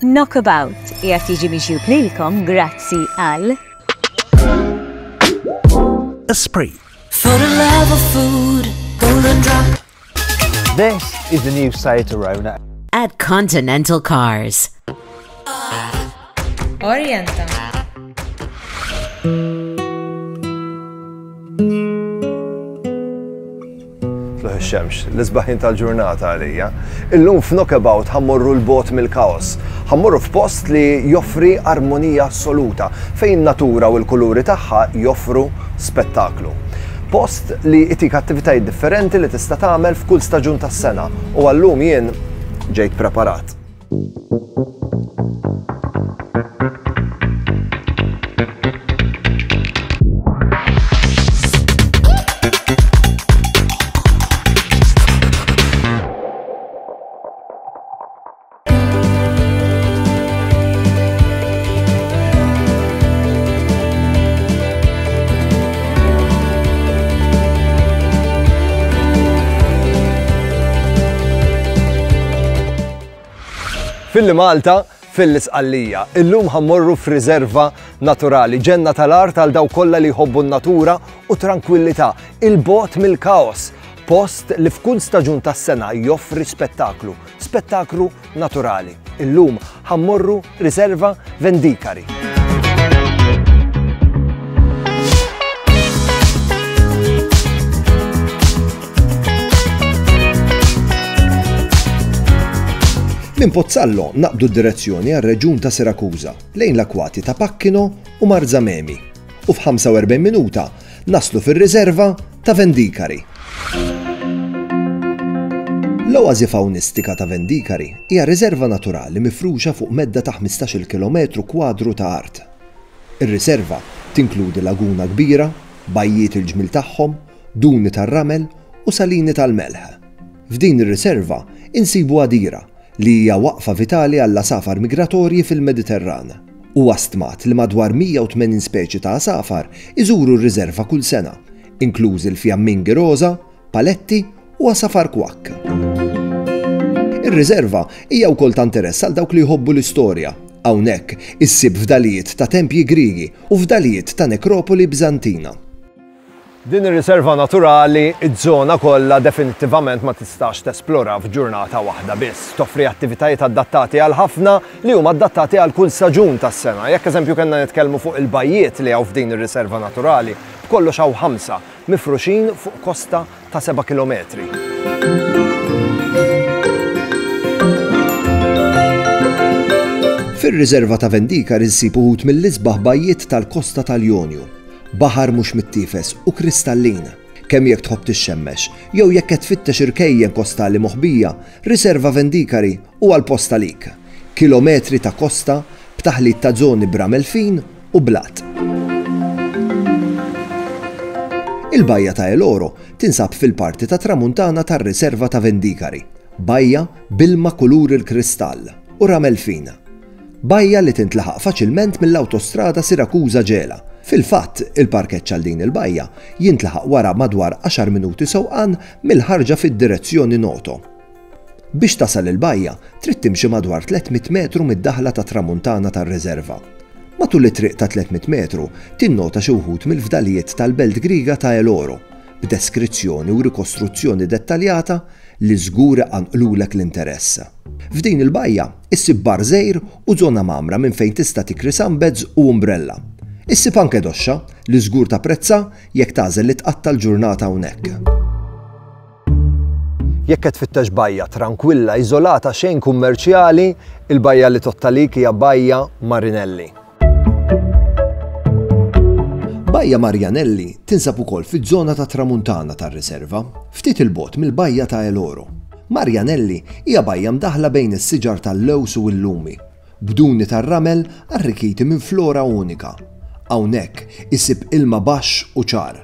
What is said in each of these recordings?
Knockabout qiegħed jiġi mixjub lilkom grazzi għal Esprit. For the love of food, golden drop. This is the new Seat Arona At Continental Cars. Orienta. Tluħ ix-xemx, l-isbaħin tal-ġurnata għalija. Illum f'Knockabout ħammorru l-bot mill-kaos. Ħammorru f'post li joffri armonija assoluta, fejn natura u l-kuluri tagħha joffru spettaklu. Post li itik attivitajiet differenti li tista' tagħmel f'kull staġun tas-sena u għallum jien ġejt preparat. Fil-Malta, fil-Isqallija, illum ħammorru f'riserva naturali, ġenna tal-art għal daw kollha li jħobbu n-natura u tranquillità, il-bot mill-kaos, post li f'kull staġun tas-sena joffri spettaklu naturali. Illum ħammorru riserva Vendikari. Minn Pozzallo naqbdu d-direzzjoni għal-reġjun ta' Sirakuża lejn l-akwati ta' Pacchino u Marzamemi u f'45 minuta naslu fir-riserva ta' Vendikari. L-oażi faunistika ta' Vendikari hija riserva naturali mifruxa fuq medda ta' 15 km kwadru ta' art. Ir-riserva tinkludi laguna kbira, bajjiet il-ġmil tagħhom, duni tar-ramel u salini tal-melħ. F'din ir-riserva insibu għadira li hija waqfa vitali għall asafar migratorji fil-Mediterran u stmat li madwar 180 speċi ta' asafar iżuru r-riserva kull sena, inklużi l-fjammingi roża, paletti u asafar kwakk. Ir-riserva hija wkoll ta' interess għal dawk li jħobbu l-istorja. Hawnhekk issib fdalijiet ta' tempji Griegi u fdalijiet ta' nekropoli Bizantina. Din ir-riserva naturali, iż-żona kollha definittivament ma tistax tesplora f'ġurnata waħda biss. Toffri attivitajiet adattati għal ħafna li huma adattati għal kull staġun tas-sena. Jekk eżempju kellna nitkellmu fuq il-bajjiet li hawn f'din ir-riserva naturali, b'kollox hawn 5 mifruxin fuq kosta ta' 7 kilometri. Fir-riserva ta' Vendikari issib uħud mill-isbaħ bajjiet tal-kosta tal-Jonju. Baħar mhux mittifes u kristallin. Kemm jekk tħobb tixxemmex, jew jekk qed tfittex irkejjen kostali moħbija, riserva Vendikari huwa l-post għalik. Kilometri ta' kosta b'taħlit ta' żoni b'ramelfin u blat. Il-bajja ta' El-Oro tinsab fil-parti ta' tramuntana tar-riserva ta' Vendikari. Bajja bilma kulur il-kristall u ramelfin. Bajja li tintlaħaq faċilment mill-awtostrada Sirakuża Ġela. Fil-fatt, il-parkeġġ għal din il-bajja jintlaħaq wara madwar 10 minuti sewqan mill-ħarġa fid-direzzjoni Noto. Biex tasal il-bajja, trid timxi madwar 300 metru mid-daħla ta' tramuntana tar-riserva. Matul it-triq ta' 300 metru, tinnota xi wħud mill-fdalijiet tal-belt Griega ta' El-Oro, b'deskrizzjoni u rikostruzzjoni dettaljata li żgur għanqlulek l-interess. F'din il-bajja, issib bar żgħir u żona mamra minn fejn tista' tikri sunbeds u umbrella. Issib anke doxxa li żgur tapprezza jekk tagħżel li tqatta l-ġurnata hawnhekk. Jekk qed tfittex bajja tranquilla, iżolata xejn kummerċjali, il-bajja li tottalik hija Bajja Marinelli. Bajja Marianelli tinsab ukoll fiż-żona ta' tramuntana tar-riserva, ftit il-bogħod mill-bajja ta' El-Oro. Marianelli hija bajja mdaħla bejn is-siġar tal-lews u l-lumi, bduni tar-ramel arricchiti minn flora unika. Hawnhekk isib ilma baxx u ċar.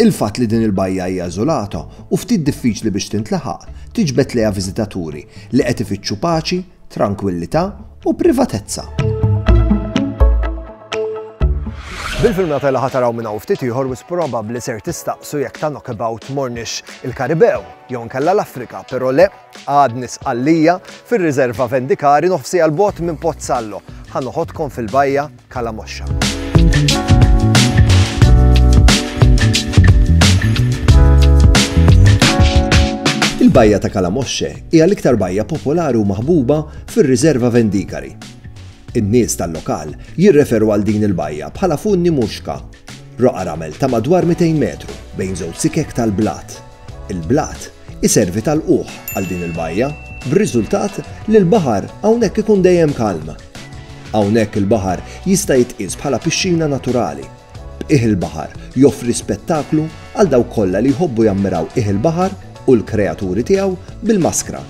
Il-fatt li din il-bajja hija iżolata u ftit diffiċli biex tintlaħaq tiġbed lejha viżitaturi li qed ifittxu paċi, tranquillità u privatezza. Bil-filmata li ħataraw minn hawn ftit ieħor wis probabbli ser tistaqsu jekk ta' knockabout morniex il-Karibew jew nkella l-Afrika, però le għadni sqallija fir-riserva Vendikari nofsi għal bogħod minn Pozzallo. Ħanoħodkom fil-bajja Kalamoxxa. Il-bajja ta' Kalamoxxa hija l-iktar bajja popolari u maħbuba fir-riserva Vendikari. In-nies tal-lokal jirreferu għal din il-bajja bħala funni muxka, roqa ramel ta' madwar 200 metru bejn żewġ sikek tal-blat. Il-blat iservi tal-quħ għal din il-bajja b'riżultat li l-baħar hawnhekk ikun dejjem kalm. Hawnhekk il-baħar jista' jitqies bħala pixxina naturali. B'qiegħ il-baħar joffri spettaklu għal dawk kollha li jħobbu jammiraw qiegħ il-baħar u l-kreaturi tiegħu bil-maskra.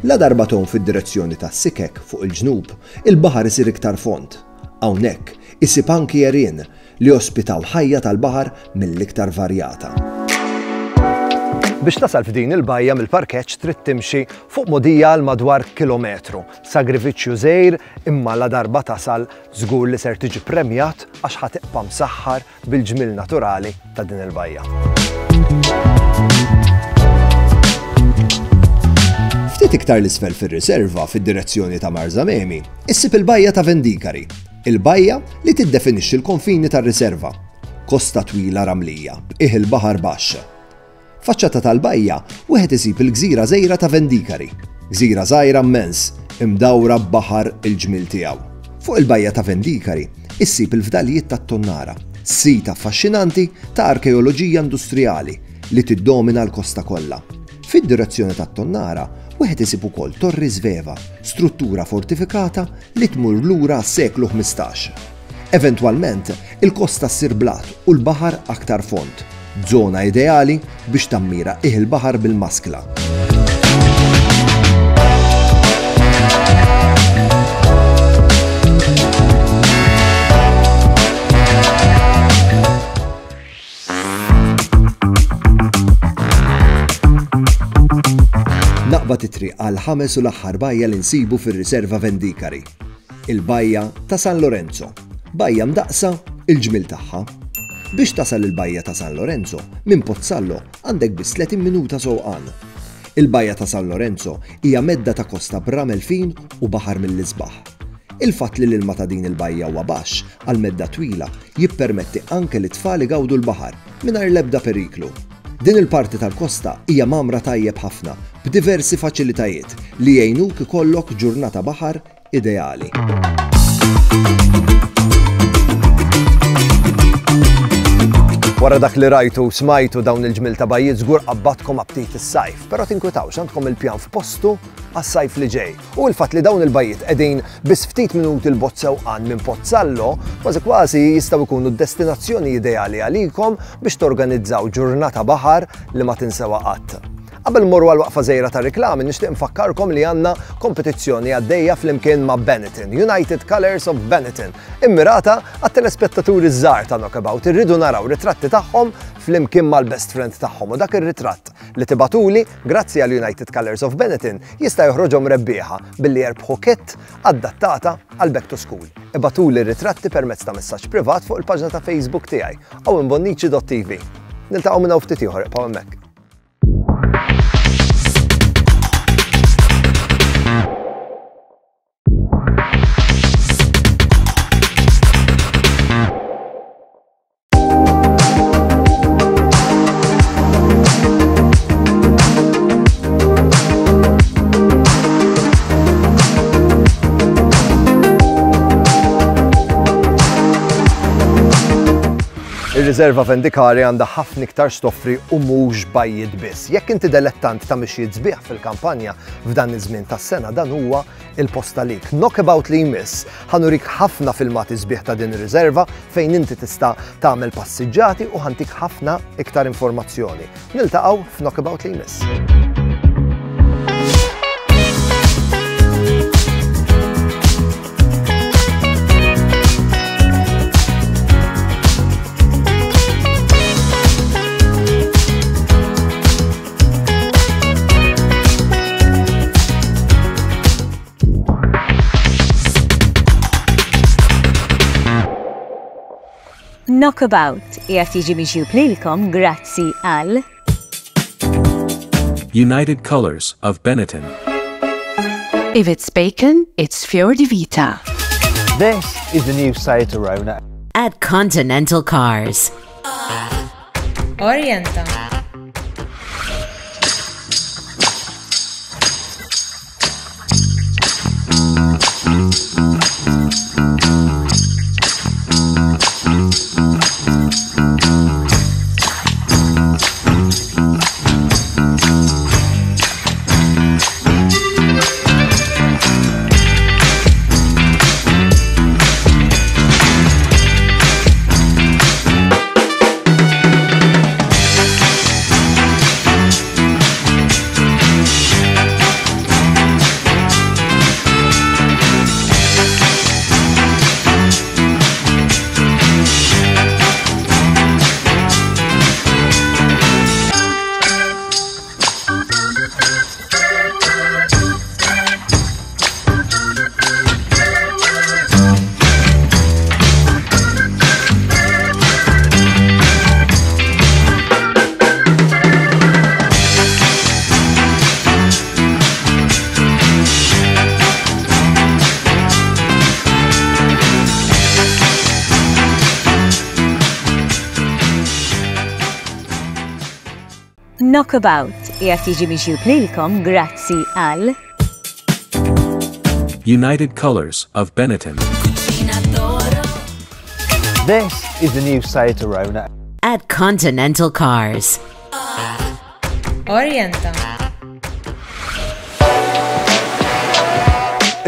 La darba ton fid-direzzjoni tas-sikek fuq il-ġnub, il-baħar isir iktar font. Hawnhekk isib anki għerien li ospitaw ħajja tal-baħar mill-iktar varjata. Biex tasal f'din il-bajja mill-parkeġġ trid timxi fuq mogħdija għal madwar kilometru. Sagrifiċċju żgħir imma la darba tasal żgur li ser tiġi premjat għax ħatiqpa msaħħar bil-ġmil naturali ta' din il-bajja. Ftit iktar l-isfel fir-riserva fid-direzzjoni ta' Marzamemi, issib il-bajja ta' Vendikari, il-bajja li tiddefinixxi l-konfini tar-riserva. Kosta twila ramlija, b'qiegħ il-baħar baxx. Faċċata tal-bajja wieħed isib il-gżira żgħira ta' Vendikari, gżira żgħira immens, imdawra b'baħar il-ġmil tiegħu. Fuq il-bajja ta' Vendikari issib il-fdalijiet tat-Tonnara, sit affaxxinanti ta' arkeoloġija industrijali li tiddomina l-kosta kollha. Fid-direzzjoni tat-Tonnara wieħed isib ukoll Torri Sveva, struttura fortifikata li tmur lura għas-seklu 15. Eventwalment, il-kosta ssir blat u l-baħar aktar font, żona ideali biex tammira qiegħ il-baħar bil-maskla. Naqbad it-triq għal ħames u l-aħħar bajja li nsibu fir-riserva Vendikari. Il-bajja ta' San Lorenzo, bajja mdaqsa il-ġmil tagħha. Biex tasal il-bajja ta' San Lorenzo minn Pozzallo għandek biss 30 minuta sewqan. Il-bajja ta' San Lorenzo hija medda ta' kosta b'ramel fin u baħar mill-isbaħ. Il-fatt li l-ilma ta' din il-bajja huwa baxx għal medda twila jippermetti anke li tfal igawdu l-baħar mingħajr l-ebda periklu. Din il-parti tal-kosta hija mamra tajjeb ħafna b'diversi faċilitajiet li jgħinuk ikollok ġurnata baħar ideali. Wara dak li rajtu u smajtu dawn il-ġmil ta' bajjiet żgur qabbadkom aptit is-sajf, però tinkwitawx għandkom il-pjan f'postu għas-sajf li ġej. U l-fatt li dawn il-bajjiet qegħdin biss ftit minuti l-bogħod sewqan minn Pozzallo, kważi jistgħu jkunu d-destinazzjoni ideali għalikom biex torganizzaw ġurnata baħar li ma tinsewha qatt. Qabel morru għal waqfa żgħira ta' riklami nixtieq nfakkarkom li għandna kompetizzjoni għaddejja flimkien ma' Benetton, United Colors of Benetton, immirata għat-telespettaturi żgħar ta' Knockabout irridu naraw ritratti tagħhom flimkien mal-best friend tagħhom u dak ir-ritratt li tibatuli grazzi għal United Colors of Benetton jista' joħroġhom rebbieħa billi jerbħu kit adattata għal back to school. Ibatuli r-ritratti permezz ta' messaġġ privat fuq il-paġna ta' Facebook tiegħi aw imbonnici.tv. Niltaqgħu minn hawn ftit ieħor iqgħu hemmhekk. Ir-riserva Vendikari għandha ħafna iktar stoffri u mhux bajjiet biss. Jekk inti dilettant ta' mixjiet sbieħ fil-kampanja f'dan iż-żmien tas-sena dan huwa il-post għalik. Knockabout li jmiss ħanurik ħafna filmati sbieħ ta' din ir-riserva fejn inti tista' tagħmel passiġġati u ħantik ħafna iktar informazzjoni. Niltaqgħu f'Knockabout li jmiss. Knockabout qiegħed jiġi mixjub lilkom grazzi għal United Colors of Benetton. If it's bacon, it's Fior di Vita. This is the new Seat Arona. At Continental Cars. Orienta. Knockabout qiegħed jiġi mixjub lilkom grazzi għal United Colors of Benetton. This is the new Seat Arona. At Continental Cars. Orienta.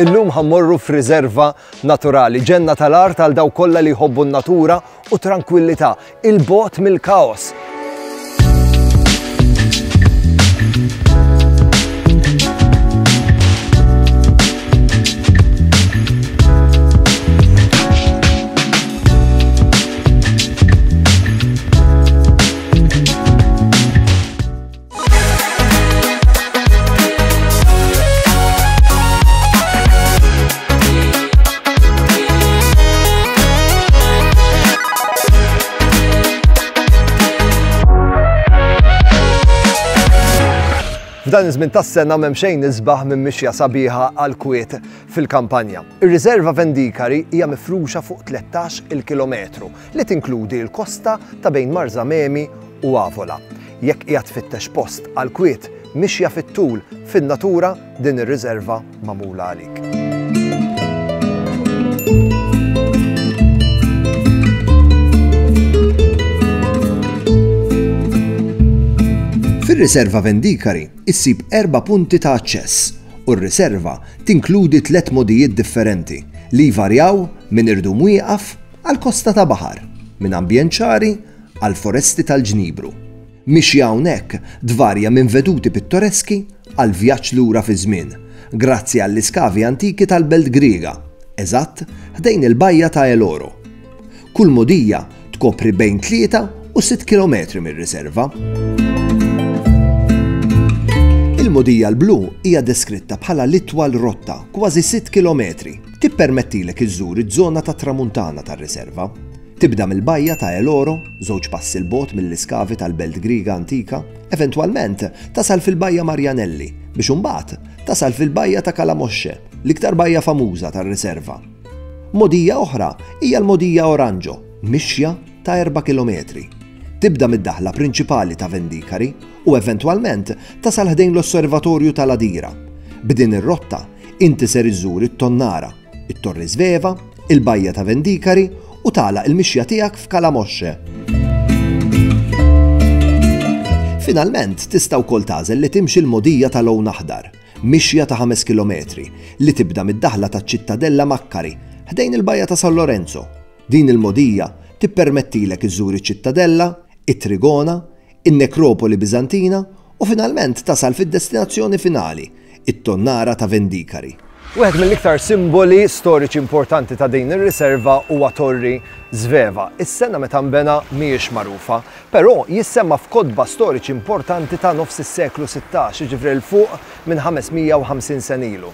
Illum ħammorru f'riserva naturali, ġenna tal-art għal daw kollha li jħobbu n-natura u tranquillità, il-bot mill-kaos. F'dan iż-żmien tas-sena m'hemm xejn isbaħ minn mixja sabiħa għal kwiet fil-kampanja. Ir-riserva Vendikari hija mifruxa fuq 13 il-kilometru li tinkludi l-kosta ta' bejn Marzamemi u Avola. Jekk qiegħed tfittex post għal kwiet mixja fit-tul fin-natura din ir-riserva magħmula għalik. Fir-riserva Vendikari issib 4 punti ta' aċċess u r-riserva tinkludi 3 modijiet differenti li jvarjaw minn irdum wieqaf għal kosta ta' baħar, minn ambjent ċari għal foresti tal-ġnibru. Mixja hawnhekk dvarja minn veduti pittoreski għal vjaġġ lura fi żmien, grazzi għall-iskavi antiki tal-Belt Griega, eżatt ħdejn il-bajja ta' Eloro. Kull modija tkopri bejn 3 u 6 kilometri mir-riserva. Il-modija l-blu hija deskritta bħala l-itwal rotta kważi 6 kilometri. Tippermettilek iżżur iż-żona ta' tramuntana tar-riserva. Tibda mill-bajja ta' Eloro, żewġ passi l-bogħod mill-iskavi tal-Belt Griega antika, eventwalment tasal fil-bajja Marjanelli biex imbagħad tasal fil-bajja ta' Kalamosce, l-iktar bajja famuża tar-riserva. Modija oħra hija l-modija Oranġo, mixja ta' 4 kilometri. Tibda mid-daħla prinċipali ta' Vendikari u eventwalment tasal ħdejn l-osservatorju tal-Adira. B'din ir-rotta inti ser iżżur it-Tonnara, it-Torri Sveva, il-Bajja ta' Vendikari u tagħlaq il-mixja tiegħek f'Kalamosce. Finalment tista' wkoll tagħżel li timxi l-modija tal-Hawn Aħdar, mixja ta' 5 kilometri li tibda mid-daħla taċ-Ċittadella Makkari ħdejn il-Bajja ta' San Lorenzo. Din il-modija tippermettilek iżżur iċ-Ċittadella, it-Trigona, in-Nekropoli Biżantina u finalment tasal fid-destinazzjoni finali, it-Tonnara ta' Vendikari. Wieħed mill-iktar simboli storiċi importanti ta' din ir-riserva huwa Torri Sveva. Is-sena meta nbena mhijiex magħrufa, però jissemma f'kotba storiċi importanti ta' nofs is-seklu 16, jiġifieri l fuq minn 550 sen ilu.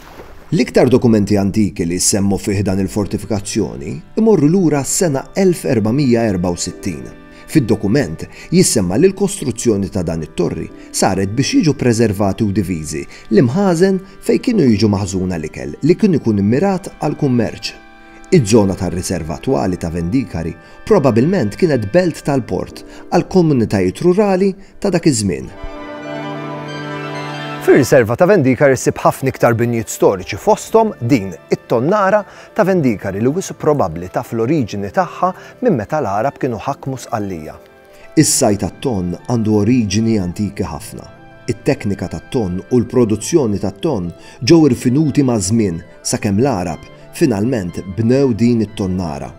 L-iktar dokumenti antiki li semmu fih dan il-fortifikazzjoni imorru lura s-sena 1464. Fid-dokument jissemma li l-kostruzzjoni ta' dan it-torri saret biex jiġu preservati u diviżi l-imħażen fejn kienu jiġu maħżuna l-ikel li kien ikun immirat għal kummerċ. Iż-żona tar-riserva attwali ta' Vendikari probabbilment kienet belt tal-port għal komunitajiet rurali ta' dak iż-żmien. Fir-riserva ta' Vendikari ssib ħafna iktar binjiet storiċi fosthom din it-tonnara ta' Vendikari li wissu probabbli taf l-oriġini tagħha minn meta l-Arab kienu ħakmu sqallija. Is-sajt tat-tonn għandu oriġini antiki ħafna. It-teknika tat-tonn u l-produzzjoni tat-tonn ġew irfinuti ma' żmien sakemm l-Arab finalment bnew din it-tonnara.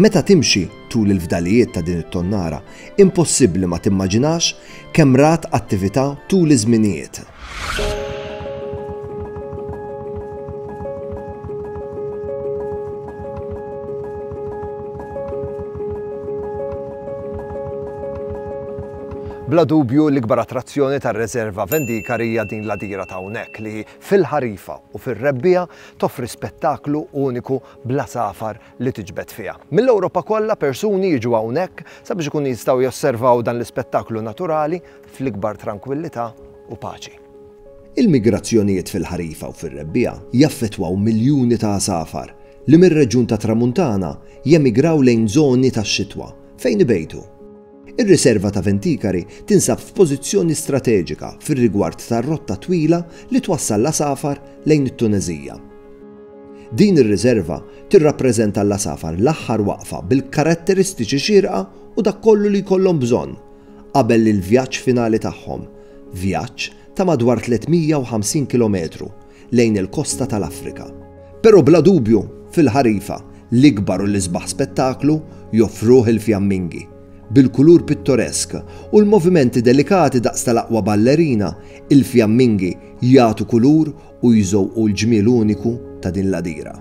Meta timxi tul il-fdalijiet ta' din it-tonnara, impossibbli ma timmaġinax kemm rat attività tul iż-żminijiet. Bla dubju l-ikbar attrazzjoni tar-Riserva Vendikari hija din l-għadira ta' hawnhekk li fil-ħarifa u fir-rebbija toffri spettaklu uniku bla safar li tiġbed fiha. Mill-Ewropa kollha persuni jiġu hawnhekk sabiex ikunu jistgħu josservaw dan l-ispettaklu naturali fl-ikbar tranquillità u paċi. Il-migrazzjonijiet fil-ħarifa u fir-rebbija jaffettwaw miljuni ta' safar li mir-reġjun ta' Tramuntana jemigraw lejn żoni tax-xitwa fejn ibejtu. Ir-riserva ta' Vendikari tinsab f'pożizzjoni strateġika fir-rigward tar-rotta twila li twassal l-Asafar lejn it-Tunezija. Din ir-riserva tirrappreżenta l-Asafar l-aħħar waqfa bil-karatteristiċi xierqa u dak kollu li jkollhom bżonn qabel il-vjaġġ finali tagħhom, vjaġġ ta' madwar 350 km lejn il-kosta tal-Afrika. Però bla dubju fil-ħarifa l-ikbar u l-isbaħ spettaklu joffruh il-fjammingi. Bil-kulur pittoresk u l-movimenti delikati daqs tal-aqwa ballerina, il-fjammingi jagħtu kulur u jżewqu l-ġmiel uniku ta' din l-għadira.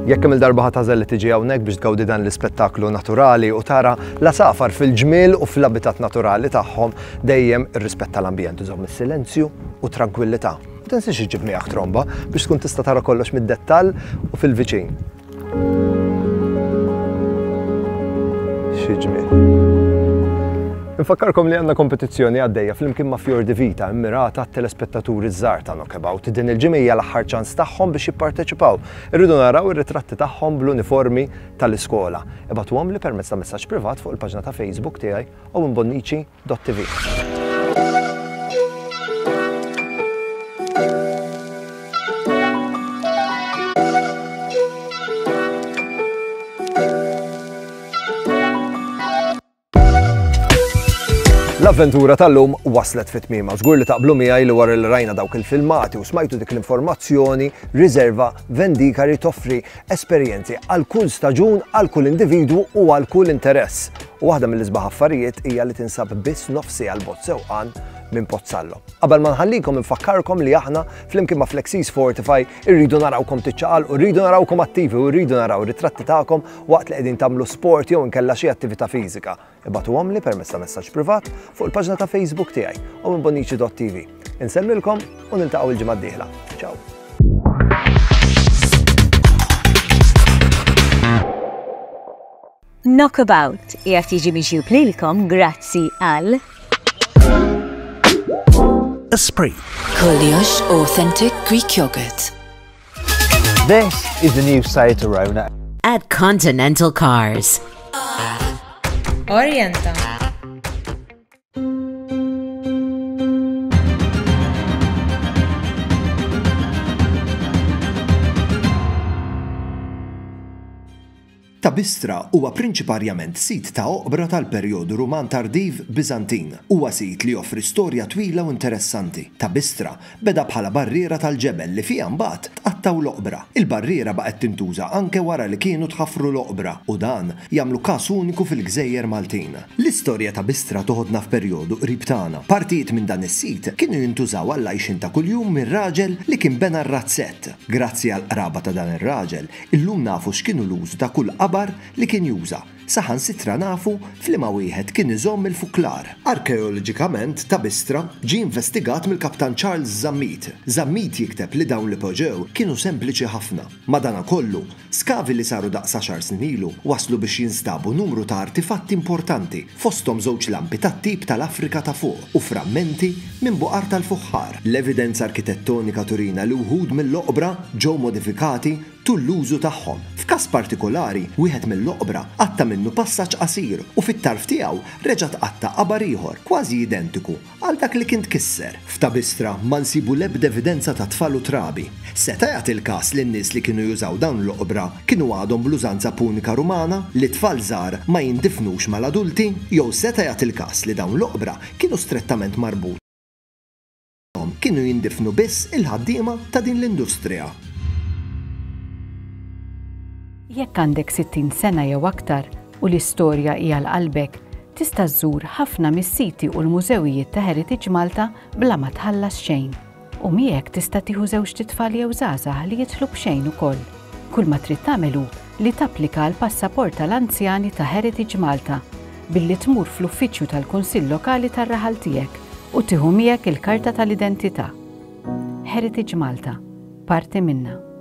Jekk hemm il-darba ħatażel li tiġi hawnhekk biex tgawdi dan l-ispettaklu naturali u tara l-asafar fil-ġmiel u fl-abitat naturali tagħhom dejjem irrispetta l-ambjent iżomm is-silenzju u tranquillità. Ma tinsiex iġib miegħek tromba biex tkun tista' tara kollox mid-dettall u fil-viċin. Infakkarkom li għandna kompetizzjoni għaddejja fl-imkien ma' Fjor di Vita immirata għat-telespettaturi żgħar ta' Knockabout. Din il-ġimgħa l-aħħar ċans tagħhom biex jipparteċipaw. Irridu naraw ir-ritratti tagħhom bl-uniformi tal-iskola. Ibatuhom li permezz ta' messaġġ privat fuq il-paġna ta' Facebook tiegħi owinbonnici.tv. L-avventura tal-lum waslet fit-tmiem. Żgur li taqblu miegħi li wara li rajna dawk il-filmati u smajtu dik l-informazzjoni, Riserva Vendikari toffri esperjenzi għal kull staġun, għal kull individwu u għal kull interess. U waħda mill-isbaħ affarijiet hija li tinsab biss nofsi għal bozz sewqan minn Pozzallo. Qabel ma nħallikom infakkarkom li aħna flimkien ma' Flexis Fortify irridu narawkom tiċċaqal u rridu narawkom attivi u rridu naraw ritratti tagħkom waqt li qegħdin tagħmlu sport jew inkella xi attività fiżika. Ibatuhom li permezz ta' messaġġ privat fuq il-paġna ta' Facebook tiegħi owinbonnici.tv. Insemmilkom u niltaqgħu il-ġimgħa d-dieħla. Ciao. Knockabout qiegħed jiġi mixjub lilkom grazzi għal Esprit. Koliosh Authentic Greek Yogurt. This is the new Seat Arona. At Continental Cars. Orienta. Tabistra huwa prinċiparjament sit ta' oqbra tal-perjodu Ruman tardiv Bizantin. Huwa sit li joffri storja twila u interessanti. Tabistra beda bħala barriera tal-ġebel li fiha mbagħad tqattaw l-oqbra. Il-barriera baqgħet tintuża anke wara li kienu tħaffru l-oqbra u dan jagħmlu każ uniku fil-Gżejjer Maltin. L-istorja ta' Bistra toħodna f'perjodu qrib tagħna. Partijiet minn dan is-sit kienu jintużaw għall-għajxin ta' kuljum mir-raġel li kien bena r-razzett. Grazzi għall qraba ta' dan ir-raġel, illum nafu x'kienu l-użu ta' kull il-ħabar li kien juża. Saħan sitra nafu f'liema wieħed kien iżomm il-fuklar. Arkeoloġikament ta' Bistra ġie investigat mill-Kaptan Charles Zammit. Zammit jikteb li dawn li poġew kienu sempliċi ħafna. Madankollu, skavi li saru daqs 10 snin ilu waslu biex jinstabu numru ta' artifatti importanti, fosthom żewġ lampi tat-tip tal-Afrika ta' fuq u frammenti minn buqar tal-fuħħar. L-evidenza arkitettonika turina li wħud mill-oqbra ġew modifikati tul l-użu tagħhom. F'każ partikolari, wieħed mill-oqbra qatta minnu passaġġ qasir u fit-tarf tiegħu reġa' tqatta' qabar ieħor kważi identiku għal dak li kien tkisser. F'ta' Bistra ma nsibu l-ebda evidenza ta' tfal u trabi. Seta' jagħti il-każ li n-nies li kienu jużaw dawn l-oqbra kienu għadhom bl-użanza punika rumana li tfal żgħar ma jindifnux mal-adulti, jew seta' jagħti il-każ li dawn l-oqbra kienu strettament marbut. Kienu jindifnu biss il-ħaddiema ta' din l-industrija. Jekk għandek 60 sena jew aktar u l-istorja hija l-qalbek, tista' żżur ħafna mis-siti u l-mużewijiet ta' Heritage Malta bla ma tħallas xejn. U miegħek tista' tieħu żewġ titfal jew żgħażagħ li jidħlu b'xejn ukoll. Kull ma trid tagħmel hu li tapplika l-passaport tal-anzjani ta' Heritage Malta billi tmur fl-uffiċċju tal-Kunsill Lokali tar-raħal tiegħek u tieħu miegħek il-karta tal-identità. Heritage Malta, parti minnha.